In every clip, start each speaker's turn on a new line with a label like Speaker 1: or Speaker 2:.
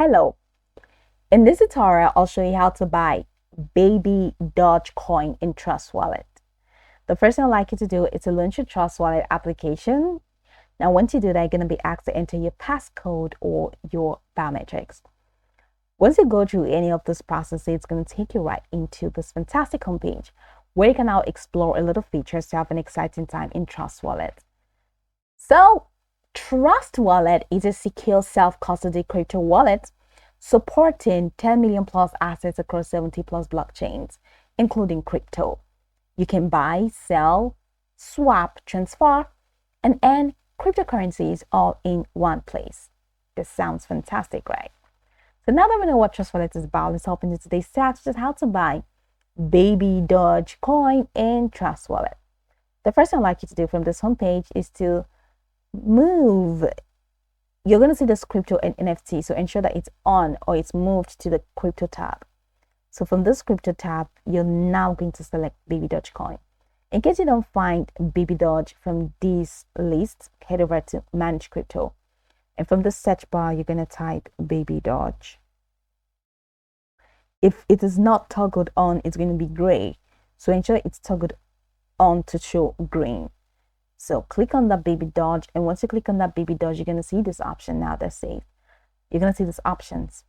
Speaker 1: Hello, in this tutorial, I'll show you how to buy baby Doge coin in Trust Wallet. The first thing I'd like you to do is to launch your Trust Wallet application. Now, once you do that, you're going to be asked to enter your passcode or your biometrics. Once you go through any of this process, it's going to take you right into this fantastic homepage where you can now explore a lot of features to have an exciting time in Trust Wallet. So, Trust Wallet is a secure self-custody crypto wallet supporting 10 million plus assets across 70 plus blockchains, including crypto. You can buy, sell, swap, transfer, and earn cryptocurrencies all in one place. This sounds fantastic, right? So now that we know what Trust Wallet is about, let's hop into today's stats, just how to buy baby Doge coin in Trust Wallet. The first thing I'd like you to do from this homepage is to move. You're going to see this crypto and NFT, so ensure that it's on or it's moved to the crypto tab. So from this crypto tab, you're now going to select baby Doge coin. In case you don't find baby Doge from this list, head over to manage crypto, and from the search bar you're going to type baby Doge. If it is not toggled on, it's going to be gray, so ensure it's toggled on to show green. So click on that baby Doge, and once you click on that baby Doge, you're going to see this option now that says, you're going to see these options: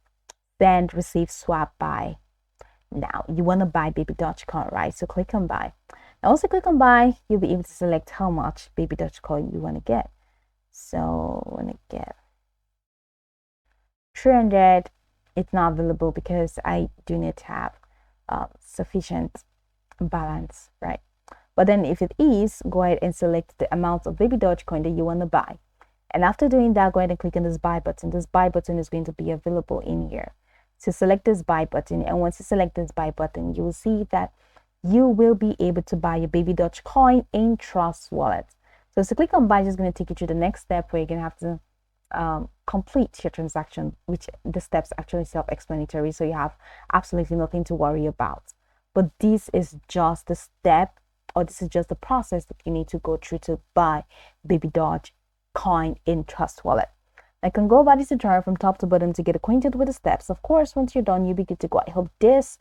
Speaker 1: send, receive, swap, buy. Now you want to buy baby Doge coin, right? So click on buy. Now once you click on buy, you'll be able to select how much baby Doge coin you want to get. So I want to get 300. It's not available because I do not have sufficient balance, right? But then if it is, go ahead and select the amount of baby Doge coin that you want to buy. And after doing that, go ahead and click on this buy button. This buy button is going to be available in here. So select this buy button. And once you select this buy button, you will see that you will be able to buy your baby Doge coin in Trust Wallet. So to click on buy, is going to take you to the next step where you're going to have to complete your transaction, which the steps actually self-explanatory. So you have absolutely nothing to worry about. But this is just the step, or this is just the process that you need to go through to buy baby Doge coin in Trust Wallet. I can go over this tutorial from top to bottom to get acquainted with the steps. Of course, once you're done, you'll be good to go. I hope this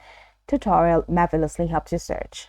Speaker 1: tutorial marvelously helps you search.